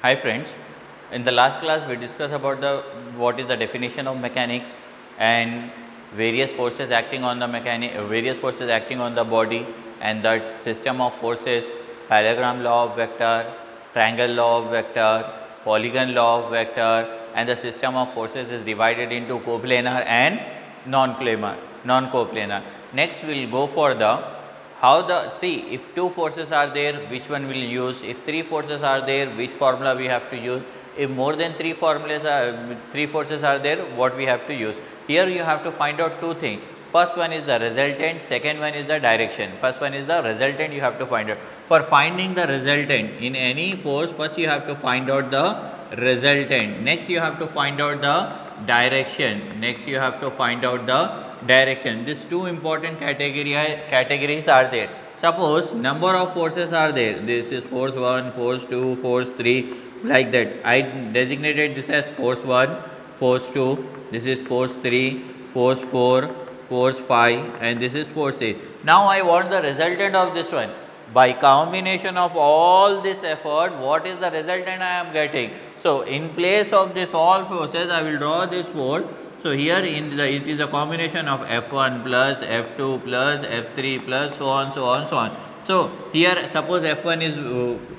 Hi friends, in the last class we discussed about what is the definition of mechanics and various forces acting on the body, and that system of forces, parallelogram law of vector, triangle law of vector, polygon law of vector, and the system of forces is divided into coplanar and non-coplanar. Next we will go for the if two forces are there, which one will use, if three forces are there, which formula we have to use, if more than three forces are there, what we have to use. Here you have to find out two things. First one is the resultant, second one is the direction. First one is the resultant, you have to find out. For finding the resultant in any force, first you have to find out the resultant, next you have to find out the direction, These two important categories are there. Suppose number of forces are there, this is force 1, force 2, force 3, like that. I designated this as force 1, force 2, this is force 3, force 4, force 5, and this is force 8. Now I want the resultant of this one. By combination of all this effort, what is the resultant I am getting? So in place of this all forces, I will draw this force. So here it is a combination of F1 plus F2 plus F3 plus so on. So here suppose F1 is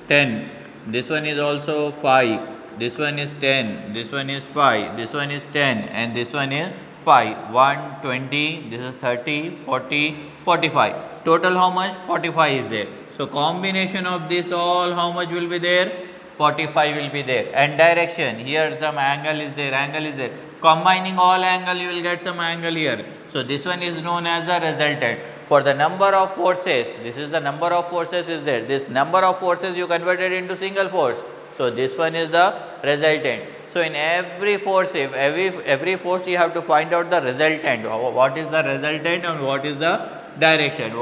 10, this one is also 5, this one is 10, this one is 5, this one is 10, and this one is 5, 1, 20, this is 30, 40, 45. Total how much? 45 is there. So combination of this all, how much will be there? 45 will be there. And direction, here some angle is there, combining all angle you will get some angle here. So this one is known as the resultant. For the number of forces, this is the number of forces is there. This number of forces you converted into single force. So this one is the resultant. So in every force, if every force you have to find out the resultant. What is the resultant and what is the direction?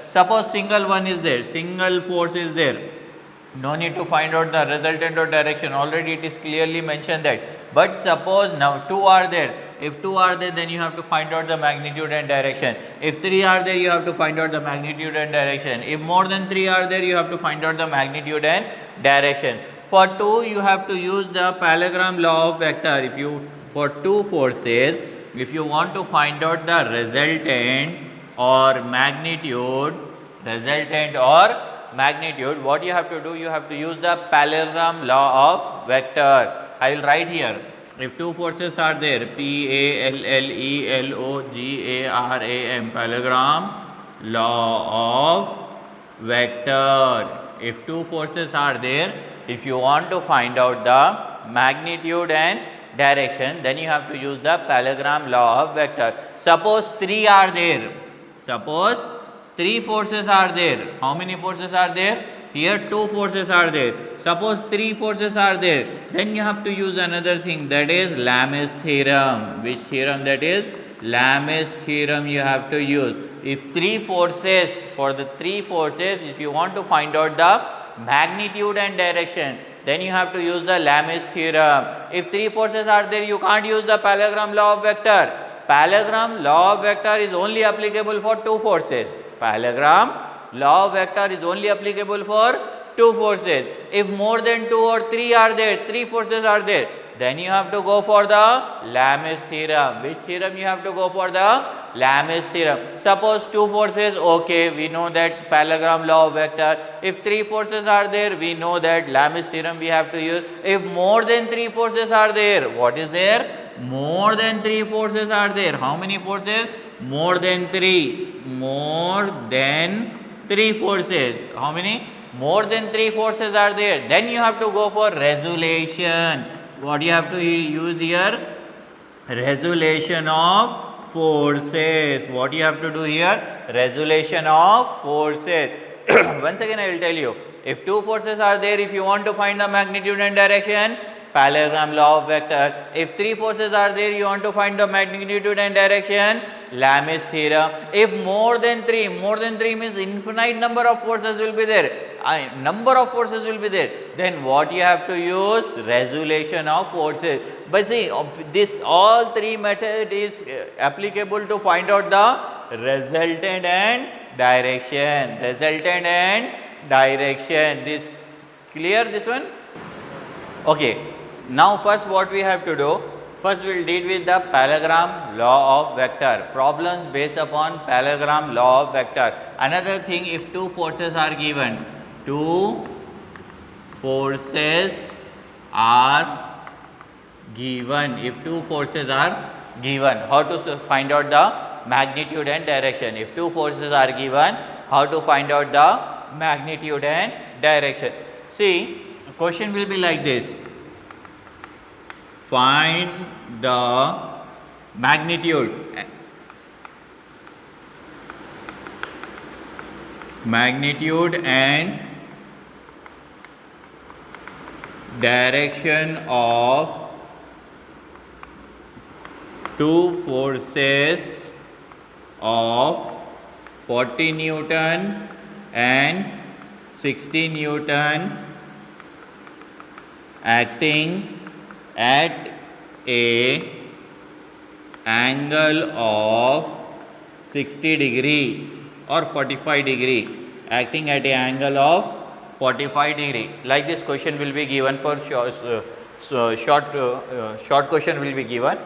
Suppose single one is there, single force is there. No need to find out the resultant or direction. Already it is clearly mentioned that. But suppose now two are there. If two are there, then you have to find out the magnitude and direction. If three are there, you have to find out the magnitude and direction. If more than three are there, you have to find out the magnitude and direction. For two, you have to use the parallelogram law of vector. For two forces, if you want to find out the resultant or magnitude, what you have to do, you have to use the parallelogram law of vector. I will write here. If two forces are there, P-A-L-L-E-L-O-G-A-R-A-M, parallelogram law of vector. If two forces are there, if you want to find out the magnitude and direction, then you have to use the parallelogram law of vector. Suppose three are there. Suppose three forces are there. How many forces are there? Here two forces are there. Suppose three forces are there. Then you have to use another thing, that is Lamè's theorem. Which theorem that is? Lamè's theorem you have to use. If three forces, if you want to find out the magnitude and direction, then you have to use the Lamè's theorem. If three forces are there, you can't use the parallelogram law of vector. Parallelogram law of vector is only applicable for two forces. Parallelogram law of vector is only applicable for two forces. If more than two or three are there, three forces are there, then you have to go for the Lamè's theorem. Which theorem you have to go for? The Lamè's theorem. Suppose two forces, okay, we know that parallelogram law of vector. If three forces are there, we know that Lamè's theorem we have to use. If more than three forces are there, what is there? More than three forces are there. How many forces? More than three. More than three forces. How many? More than three forces are there. Then you have to go for resolution. What you have to use here? Resolution of forces. What you have to do here? Resolution of forces. Once again I will tell you. If two forces are there, if you want to find the magnitude and direction, parallelogram law of vector. If three forces are there, you want to find the magnitude and direction, Lamè's theorem. If more than three means infinite number of forces will be there. Then what you have to use? Resolution of forces. But see, this all three method is applicable to find out the resultant and direction. This clear, this one? Okay, now first what we have to do, first we will deal with the parallelogram law of vector, problems based upon parallelogram law of vector. Another thing, if two forces are given, two forces are given, if two forces are given, how to find out the magnitude and direction? If two forces are given, how to find out the magnitude and direction? See, question will be like this: find the magnitude and direction of two forces of 40 Newton and 60 Newton acting at a angle of 60 degree or 45 degree, acting at a angle of 45 degree. Like this question will be given for short question will be given.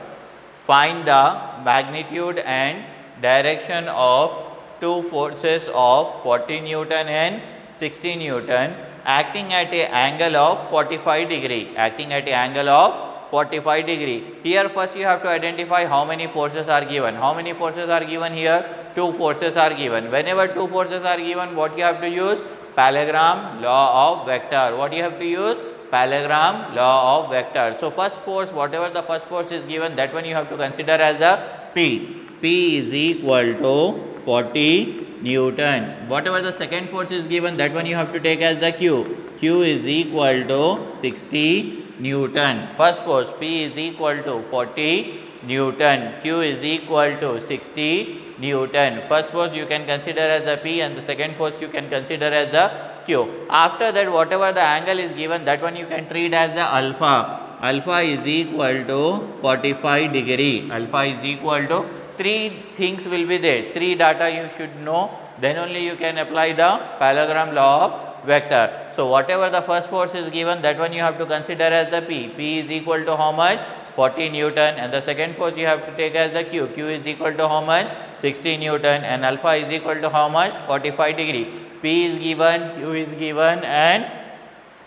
Find the magnitude and direction of two forces of 40 Newton and 60 Newton acting at a angle of 45 degree, acting at a angle of 45 degree. Here first you have to identify how many forces are given. How many forces are given here? Two forces are given. Whenever two forces are given, what you have to use? Parallelogram law of vector. What you have to use? Parallelogram law of vector. So first force, whatever the first force is given, that one you have to consider as the P. P is equal to 40 Newton. Whatever the second force is given, that one you have to take as the Q. Q is equal to 60 Newton. First force P is equal to 40 Newton. Q is equal to 60 Newton. First force you can consider as the P and the second force you can consider as the Q. After that, whatever the angle is given, that one you can treat as the alpha. Alpha is equal to 45 degree. Alpha is equal to, three things will be there. Three data you should know. Then only you can apply the parallelogram law of vector. So whatever the first force is given, that one you have to consider as the P. P is equal to how much? 40 Newton, and the second force you have to take as the Q. Q is equal to how much? 60 Newton, and alpha is equal to how much? 45 degree. P is given, Q is given, and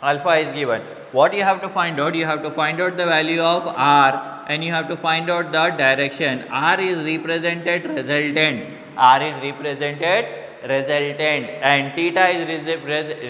alpha is given. What you have to find out? You have to find out the value of R, and you have to find out the direction. R is represented resultant. R is represented resultant, and theta is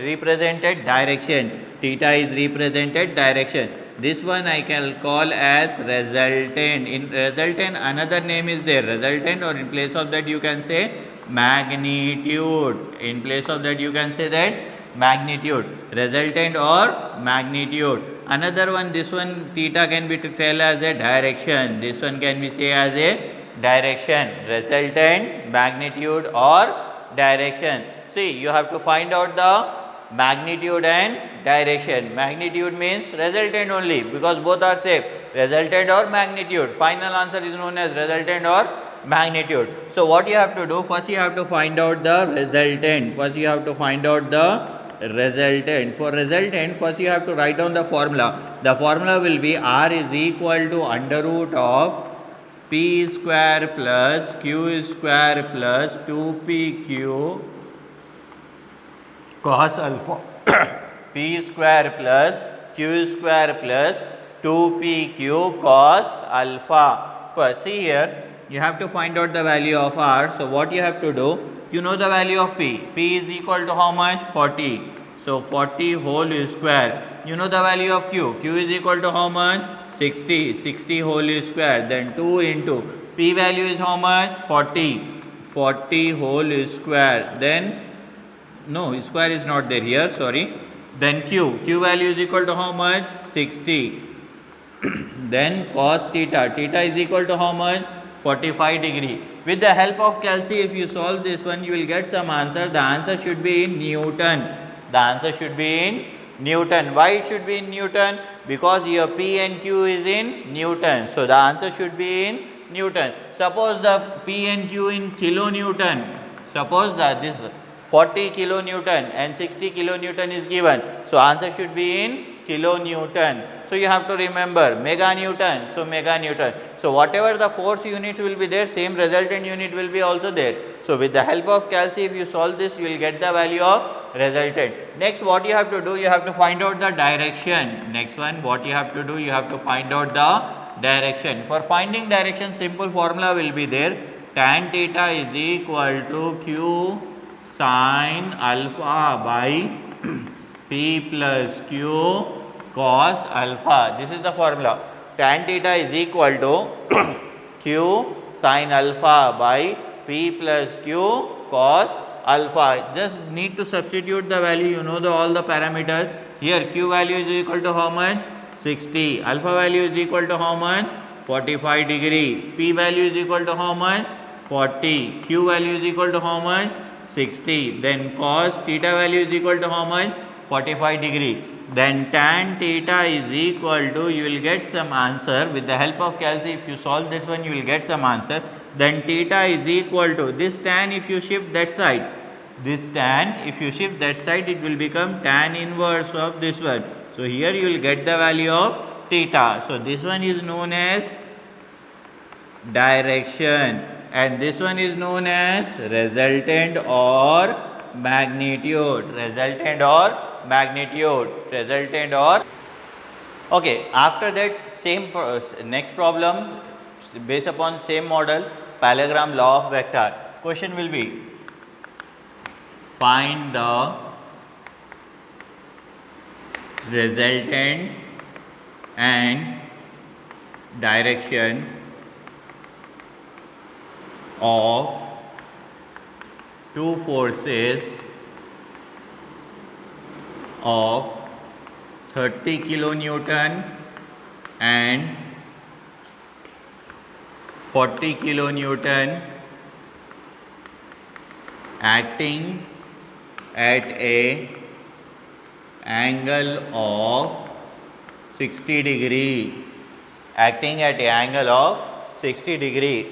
represented direction. Theta is represented direction. This one I can call as resultant. In resultant, another name is there, resultant, or in place of that you can say magnitude. In place of that you can say that magnitude, resultant or magnitude. Another one, this one theta can be tell as a direction. This one can be say as a direction, resultant, magnitude or direction. See, you have to find out the magnitude and direction. Magnitude means resultant only, because both are same, resultant or magnitude. Final answer is known as resultant or magnitude. So what you have to do, first you have to find out the resultant. First you have to find out the resultant. For resultant, first you have to write down the formula. The formula will be R is equal to under root of P square plus Q square plus 2PQ cos alpha. P square plus Q square plus 2PQ cos alpha. First, see here, you have to find out the value of R. So what you have to do, you know the value of P. P is equal to how much? 40. So 40 whole square. You know the value of Q. Q is equal to how much? 60. 60 whole square. Then 2 into P value is how much? 40. 40 whole square. Then no, square is not there here, sorry. Then Q. Q value is equal to how much? 60. Then cos theta. Theta is equal to how much? 45 degree. With the help of calci, if you solve this one, you will get some answer. The answer should be in Newton. The answer should be in Newton. Why it should be in Newton? Because your P and Q is in Newton. So the answer should be in Newton. Suppose the P and Q in kilonewton. Suppose that this 40 kilonewton and 60 kilonewton is given. So answer should be in kilonewton. So you have to remember mega Newton. So mega Newton. So whatever the force units will be there, same resultant unit will be also there. So with the help of calci, if you solve this, you will get the value of resultant. Next, what you have to do, you have to find out the direction. Next one, what you have to do, you have to find out the direction. For finding direction, simple formula will be there. Tan theta is equal to Q sin alpha by P plus Q cos alpha. This is the formula. Tan theta is equal to Q sin alpha by P plus Q cos alpha. Just need to substitute the value, you know all the parameters. Here Q value is equal to how much? 60. Alpha value is equal to how much? 45 degree. P value is equal to how much? 40. Q value is equal to how much? 60. Then cos theta value is equal to how much? 45 degree. Then tan theta is equal to, you will get some answer with the help of calci. If you solve this one, you will get some answer. Then theta is equal to this tan, if you shift that side, this tan, if you shift that side, it will become tan inverse of this one. So here you will get the value of theta. So this one is known as direction and this one is known as resultant or magnitude. Resultant or magnitude. Resultant or. Okay, after that same next problem based upon same model, parallelogram law of vector. Question will be, find the resultant and direction of two forces of 30 kilonewton and 40 kilonewton acting at a angle of 60 degree. Acting at a angle of 60 degree.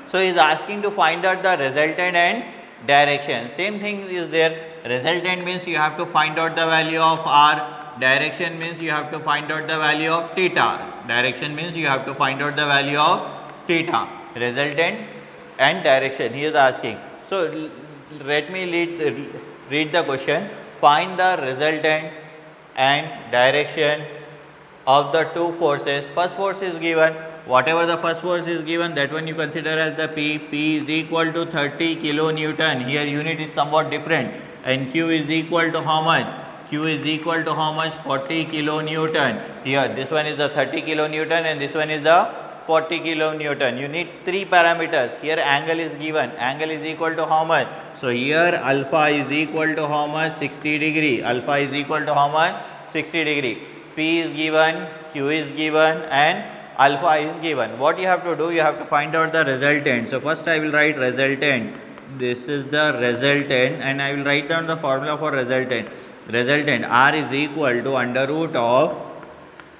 So he is asking to find out the resultant and direction. Same thing is there. Resultant means you have to find out the value of r. Direction means you have to find out the value of theta. Direction means you have to find out the value of theta. Resultant and direction he is asking. So let me read the question. Find the resultant and direction of the two forces. First force is given. Whatever the first force is given, that one you consider as the P. P is equal to 30 kilonewton. Here unit is somewhat different. And Q is equal to how much? Q is equal to how much? 40 kilonewton. Here this one is the 30 kilonewton and this one is the 40 kilonewton. You need three parameters. Here angle is given. Angle is equal to how much? So here alpha is equal to how much? 60 degree. Alpha is equal to how much? 60 degree. P is given, Q is given and alpha is given. What you have to do? You have to find out the resultant. So first I will write resultant. This is the resultant and I will write down the formula for resultant. Resultant R is equal to under root of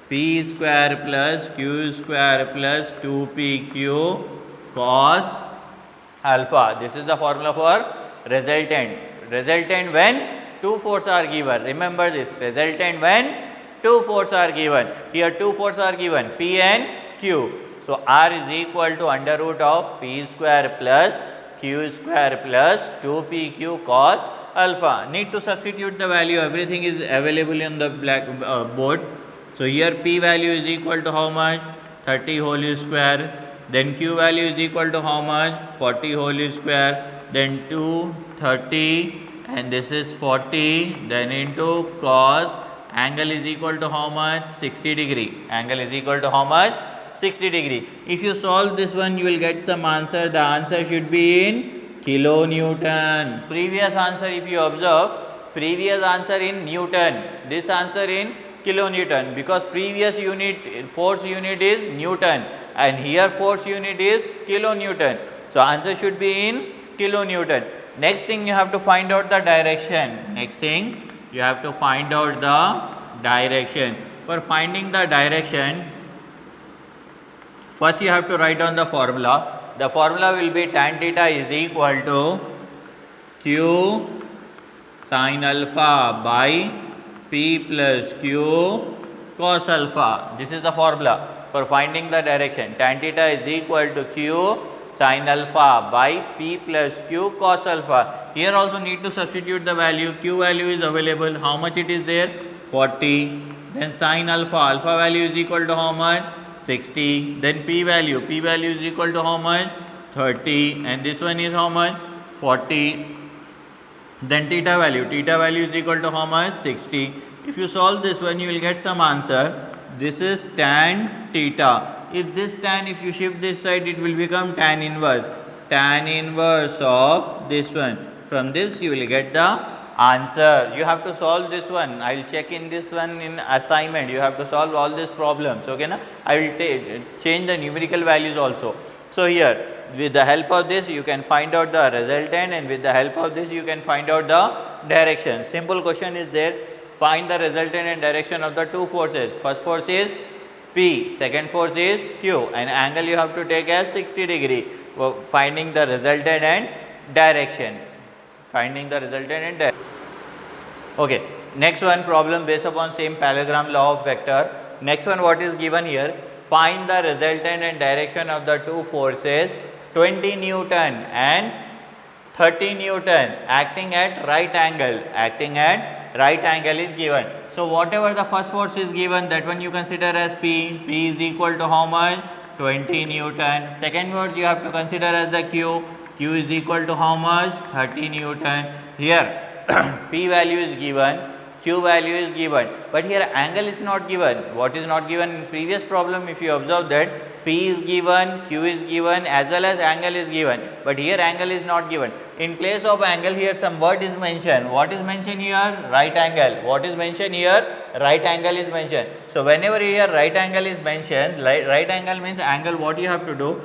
P square plus Q square plus 2PQ cos alpha. This is the formula for resultant. Resultant when two forces are given. Remember this. Resultant when two forces are given. Here two forces are given, P and Q. So R is equal to under root of P square plus Q square plus 2PQ cos alpha. Need to substitute the value. Everything is available in the board. So here P value is equal to how much? 30 whole square. Then Q value is equal to how much? 40 whole square. Then 230 and this is 40. Then into cos. Angle is equal to how much? 60 degree. Angle is equal to how much? 60 degree. If you solve this one, you will get some answer. The answer should be in kilonewton. Previous answer, if you observe, previous answer in Newton. This answer in kilonewton. Because previous unit, force unit is Newton. And here force unit is kilonewton. So answer should be in kilonewton. Next thing you have to find out the direction. Next thing you have to find out the direction. For finding the direction, first you have to write down the formula. The formula will be tan theta is equal to Q sin alpha by P plus Q cos alpha. This is the formula for finding the direction. Tan theta is equal to Q sin alpha by P plus Q cos alpha. Here also need to substitute the value. Q value is available. How much it is there? 40. Then sin alpha. Alpha value is equal to how much? 60. Then P value. P value is equal to how much? 30. And this one is how much? 40. Then theta value is equal to how much? 60. If you solve this one, you will get some answer. This is tan theta. If this tan, if you shift this side, it will become tan inverse. Tan inverse of this one. From this, you will get the answer. You have to solve this one. I will check in this one in assignment. You have to solve all these problems. Okay, na? I will change the numerical values also. So here, with the help of this, you can find out the resultant, and with the help of this, you can find out the direction. Simple question is there. Find the resultant and direction of the two forces. First force is P, second force is Q, and angle you have to take as 60 degree. Finding the resultant and direction. Finding the resultant and direction. Okay, next one problem based upon same parallelogram law of vector. Next one, what is given here? Find the resultant and direction of the two forces 20 Newton and 30 Newton acting at right angle. Acting at right angle is given. So whatever the first force is given, that one you consider as P. P is equal to how much? 20 Newton. Second force you have to consider as the Q. Q is equal to how much? 30 Newton. Here P value is given, Q value is given, but here angle is not given. What is not given in previous problem? If you observe that P is given, Q is given, as well as angle is given, but here angle is not given. In place of angle, here some word is mentioned. What is mentioned here? Right angle. What is mentioned here? Right angle is mentioned. So whenever here right angle is mentioned, right angle means angle, what you have to do?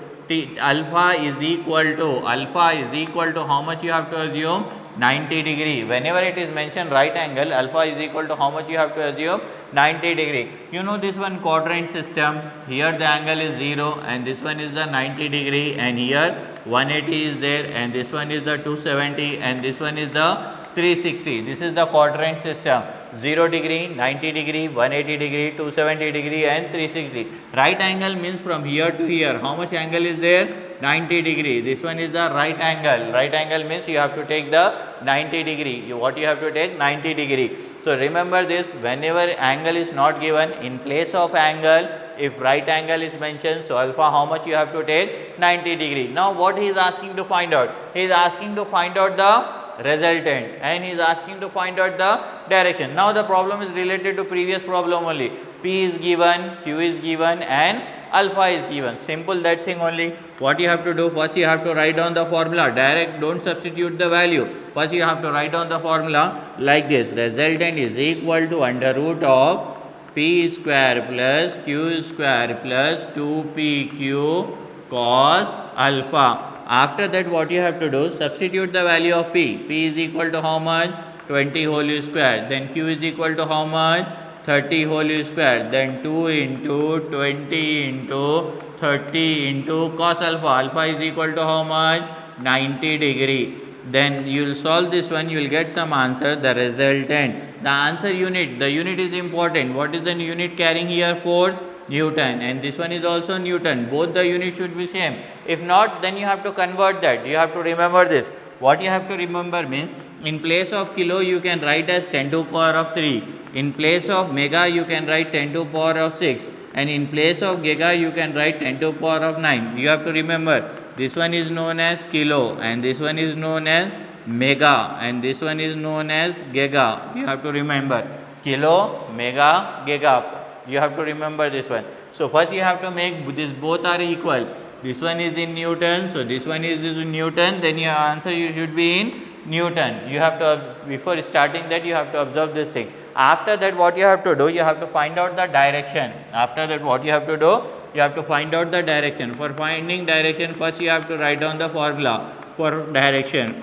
Alpha is equal to how much you have to assume? 90 degree. Whenever it is mentioned right angle, alpha is equal to how much you have to assume? 90 degree. You know this one quadrant system. Here the angle is 0 and this one is the 90 degree, and here 180 is there, and this one is the 270, and this one is the 360. This is the quadrant system. 0 degree, 90 degree, 180 degree, 270 degree and 360. Right angle means from here to here. How much angle is there? 90 degree. This one is the right angle. Right angle means you have to take the 90 degree. What you have to take? 90 degree. So remember this, whenever angle is not given, in place of angle, if right angle is mentioned, so alpha how much you have to take? 90 degree. Now what he is asking to find out? He is asking to find out the resultant, and he is asking to find out the direction. Now the problem is related to previous problem only. P is given, Q is given, and alpha is given. Simple that thing only. What you have to do? First you have to write down the formula. Direct, don't substitute the value. First you have to write down the formula like this. Resultant is equal to under root of P square plus Q square plus 2PQ cos alpha. After that what you have to do? Substitute the value of P. P is equal to how much? 20 whole square. Then Q is equal to how much? 30 whole square. Then 2 into 20 into 30 into cos alpha. Alpha is equal to how much? 90 degree. Then you will solve this one, you will get some answer, the resultant. The answer unit, the unit is important. What is the unit carrying here? Force? Newton. And this one is also Newton. Both the units should be same. If not, then you have to convert that. You have to remember this. What you have to remember means, in place of kilo you can write as 10 to power of 3. In place of mega you can write 10 to power of 6. And in place of giga you can write 10 to power of 9. You have to remember, this one is known as kilo, and this one is known as mega, and this one is known as giga. You have to remember kilo, mega, giga. You have to remember this one. So first you have to make this both are equal. This one is in Newton, so this one is in Newton. Then your answer you should be in Newton. You have to, before starting that, you have to observe this thing. After that what you have to do? You have to find out the direction. After that what you have to do? You have to find out the direction. For finding direction, first you have to write down the formula for direction.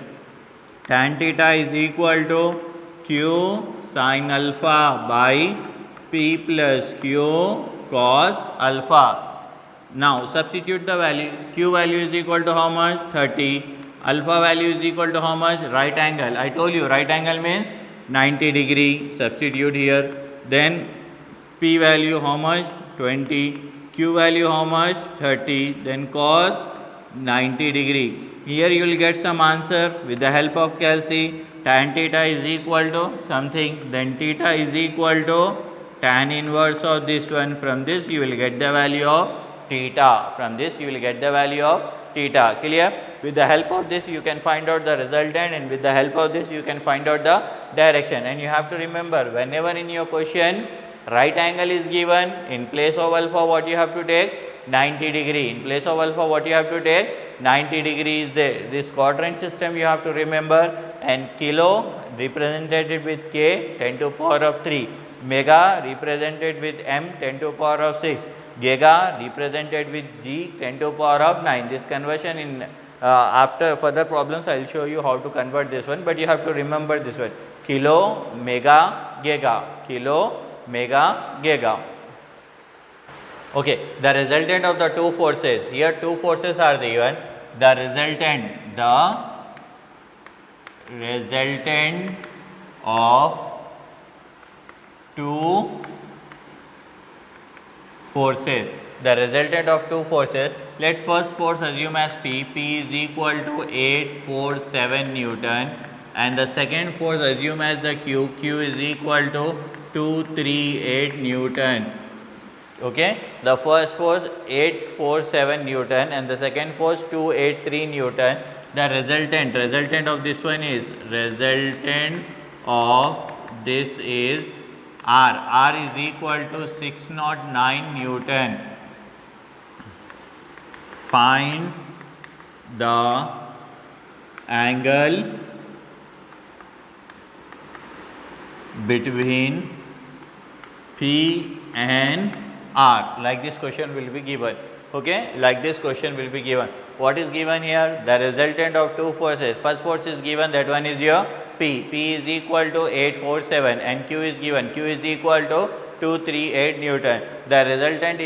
Tan theta is equal to Q sin alpha by P plus Q cos alpha. Now substitute the value. Q value is equal to how much? 30. Alpha value is equal to how much? Right angle. I told you right angle means 90 degree. Substitute here. Then P value how much? 20. Q value how much? 30. Then cos 90 degree. Here you will get some answer with the help of calci. Tan theta is equal to something. Then theta is equal to tan inverse of this one. From this you will get the value of theta. From this you will get the value of theta. Clear? With the help of this you can find out the resultant, and with the help of this you can find out the direction. And you have to remember, whenever in your question right angle is given, in place of alpha what you have to take? 90 degree. In place of alpha what you have to take? 90 degree is there. This quadrant system you have to remember, and kilo represented with K 10 to power of 3, mega represented with M 10 to power of 6, giga represented with G 10 to power of 9. This conversion in after further problems I will show you how to convert this one, but you have to remember this one: kilo, mega, giga, kilo, mega, giga. Okay, the resultant of the two forces. Here two forces are given. The resultant of two forces. The resultant of two forces. Let first force assume as P. P is equal to 847 Newton, and the second force assume as the Q. Q is equal to 238 Newton. Okay, the first force 847 Newton and the second force 283 Newton. The resultant of this one is R. R is equal to 609 Newton. Find the angle between P and R. Like this question will be given. Okay, like this question will be given. What is given here? The resultant of two forces. First force is given, that one is your P. P is equal to 847 and Q is given. Q is equal to 238 Newton. The resultant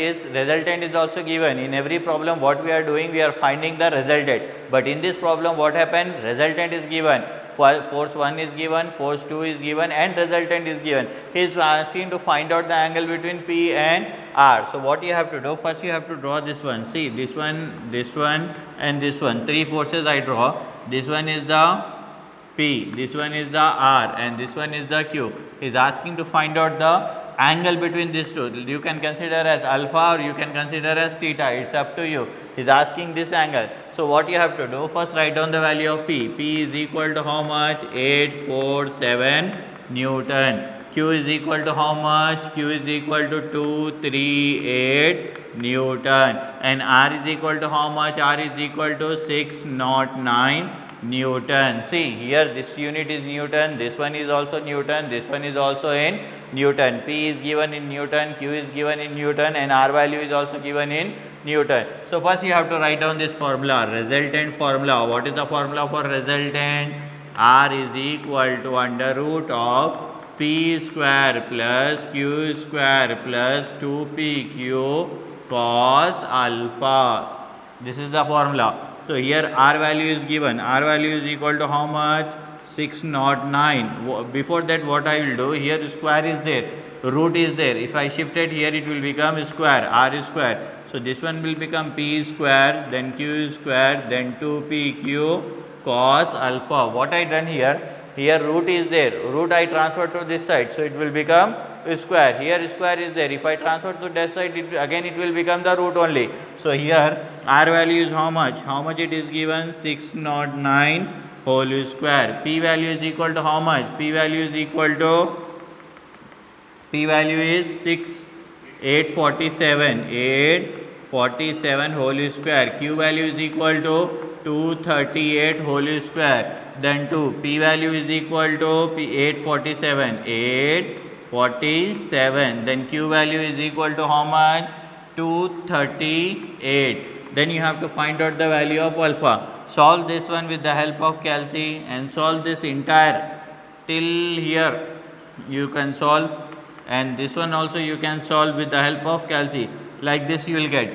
is also given. In every problem what we are doing, we are finding the resultant. But in this problem what happened? Resultant is given. Force 1 is given, force 2 is given, and resultant is given. He is asking to find out the angle between P and R. So what you have to do? First you have to draw this one. See, this one, and this one. Three forces I draw. This one is the P, this one is the R, and this one is the Q. He is asking to find out the angle between these two. You can consider as alpha or you can consider as theta. It's up to you. He is asking this angle. So what you have to do? First write down the value of P. P is equal to how much? 847 Newton. Q is equal to how much? Q is equal to 238 Newton. And R is equal to how much? R is equal to 609 Newton. See, here this unit is Newton, this one is also Newton, this one is also in Newton. P is given in Newton, Q is given in Newton, and R value is also given in Newton. So first you have to write down this formula, resultant formula. What is the formula for resultant? R is equal to under root of P square plus Q square plus 2PQ cos alpha. This is the formula. So here R value is given. R value is equal to how much? 609. Before that what I will do? Here square is there, root is there. If I shift it here, it will become square. R is square. So this one will become P square, then Q square, then 2PQ cos alpha. What I done here? Here root is there. Root I transfer to this side. So it will become square. Here square is there. If I transfer to that side, again it will become the root only. So here R value is how much? How much it is given? 609 whole square. P value is equal to how much? P value is equal to 847 whole square. Q value is equal to 238 whole square. Then 2. P value is equal to 847. Then Q value is equal to how much? 238. Then you have to find out the value of alpha. Solve this one with the help of calci and solve this entire till here. You can solve, and this one also you can solve with the help of calci. Like this you will get.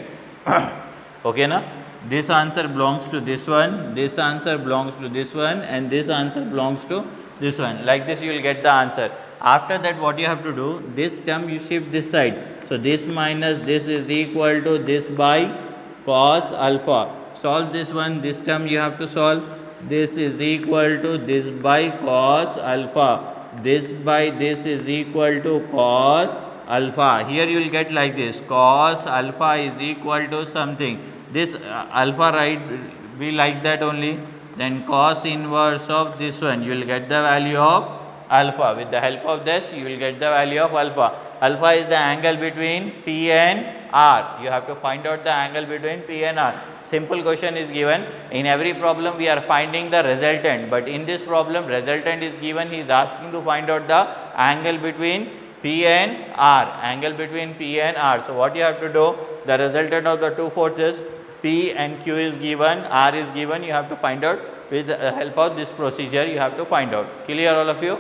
Okay, na? This answer belongs to this one, this answer belongs to this one, and this answer belongs to this one. Like this you will get the answer. After that, what you have to do, this term you shift this side. So this minus this is equal to this by cos alpha. Solve this one, this term you have to solve. This is equal to this by cos alpha. This by this is equal to cos alpha. Here you will get like this, cos alpha is equal to something. This alpha, right, be like that only. Then cos inverse of this one, you will get the value of alpha. With the help of this, you will get the value of alpha. Alpha is the angle between P and R. You have to find out the angle between P and R. Simple question is given. In every problem we are finding the resultant, but in this problem resultant is given. He is asking to find out the angle between P and R. Angle between P and R. So what you have to do, the resultant of the two forces P and Q is given, R is given. You have to find out with the help of this procedure. You have to find out. Clear all of you?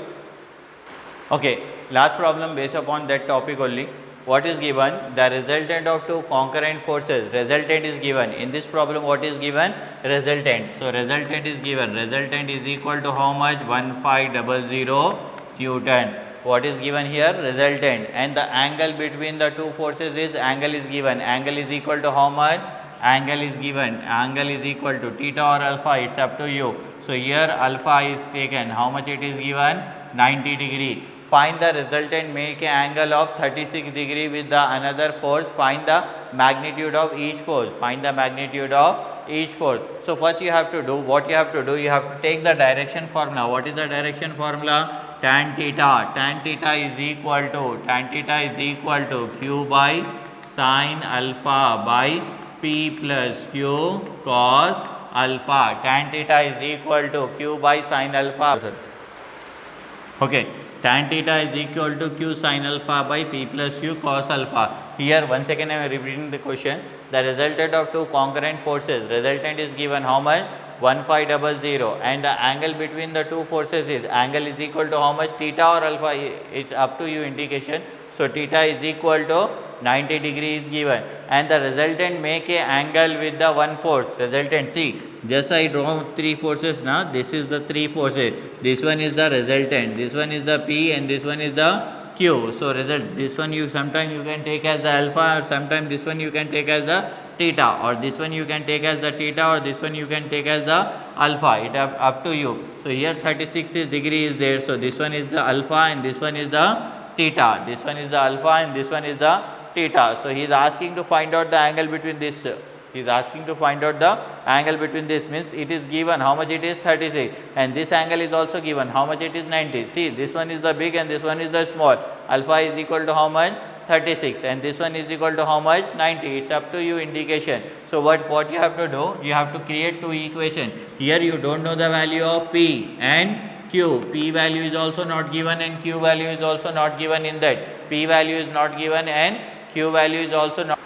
Okay, last problem based upon that topic only. What is given? The resultant of two concurrent forces. Resultant is given. In this problem, what is given? Resultant. So resultant is given. Resultant is equal to how much? 1500 Newton. What is given here? Resultant. And the angle between the two forces is, angle is given. Angle is equal to how much? Angle is given. Angle is equal to theta or alpha. It's up to you. So here alpha is taken. How much it is given? 90 degree. Find the resultant, make an angle of 36 degree with the another force. Find the magnitude of each force. Find the magnitude of each force. So first you have to do, what you have to do, you have to take the direction formula. What is the direction formula? Tan theta. Tan theta is equal to Q by sin alpha by P plus Q cos alpha. Tan theta is equal to Q by sin alpha. Okay. Tan theta is equal to Q sin alpha by P plus Q cos alpha. Here once again I am repeating the question. The resultant of two concurrent forces. Resultant is given how much? 1500, and the angle between the two forces is, angle is equal to how much? Theta or alpha? It's up to you indication. So theta is equal to 90 degree is given, and the resultant make a angle with the one force. Resultant, see, just I draw three forces now. This is the three forces. This one is the resultant. This one is the P, and this one is the Q. So result, this one you sometime you can take as the alpha, or sometime this one you can take as the theta, or this one you can take as the theta, or this one you can take as the alpha. It up to you. So here 36 degree is there. So this one is the alpha and this one is the theta. This one is the alpha and this one is the theta. So he is asking to find out the angle between this. He is asking to find out the angle between this, means it is given how much it is 36, and this angle is also given how much it is 90. See, this one is the big and this one is the small. Alpha is equal to how much? 36, and this one is equal to how much? 90. It's up to you indication. So what you have to do? You have to create two equation. Here you don't know the value of P and Q. P value is also not given and Q value is also not given in that. P value is not given and Q value is also not.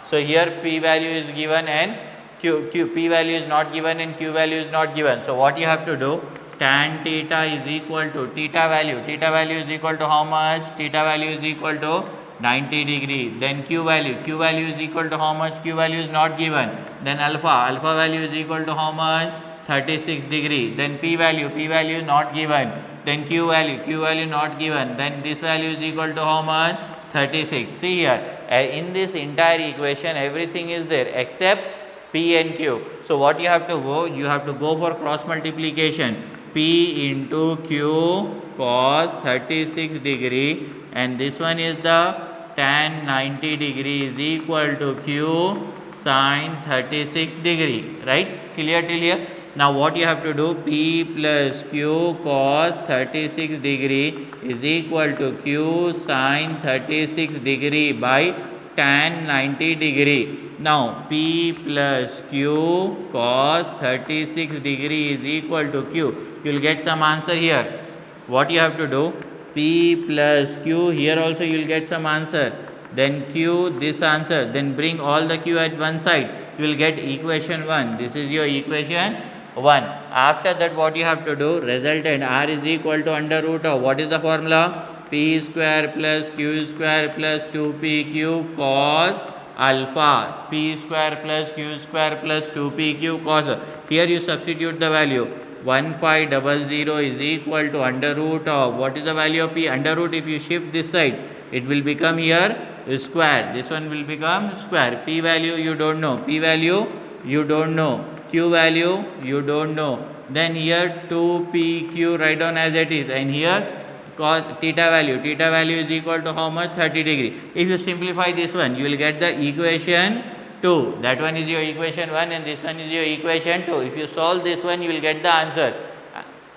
So here P value is given and P value is not given and Q value is not given. So what you have to do? Tan theta is equal to theta value. Theta value is equal to how much? Theta value is equal to 90 degree. Then Q value. Q value is equal to how much? Q value is not given. Then alpha. Alpha value is equal to how much? 36 degree. Then P value. P value is not given. Then Q value. Q value not given. Then this value is equal to how much? 36. See here. In this entire equation, everything is there except P and Q. So what you have to go? You have to go for cross multiplication. P into Q cos 36 degree, and this one is the tan 90 degree is equal to Q sin 36 degree, right? Clear till here? Now what you have to do? P plus Q cos 36 degree is equal to Q sin 36 degree by tan 90 degree. Now P plus Q cos 36 degree is equal to Q. You will get some answer here. What you have to do? P plus Q, here also you will get some answer. Then Q, this answer. Then bring all the Q at one side. You will get equation 1. This is your equation 1. After that, what you have to do? Resultant R is equal to under root of, what is the formula? P square plus Q square plus 2PQ cos alpha. P square plus Q square plus 2PQ cos. Here you substitute the value. 1500 is equal to under root of, what is the value of p? Under root, if you shift this side, it will become here square. This one will become square. P value you don't know. P value you don't know. Q value you don't know. Then here 2pq write down as it is, and here cos theta value is equal to how much? 30 degree. If you simplify this one, you will get the equation 2. That one is your equation 1 and this one is your equation 2. If you solve this one, you will get the answer.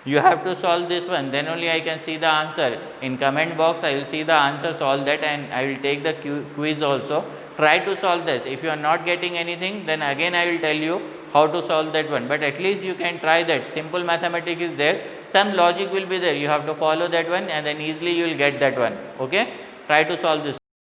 You have to solve this one, then only I can see the answer. In comment box, I will see the answer, solve that, and I will take the quiz also. Try to solve this. If you are not getting anything, then again I will tell you how to solve that one. But at least you can try that. Simple mathematics is there. Some logic will be there. You have to follow that one and then easily you will get that one. Okay? Try to solve this.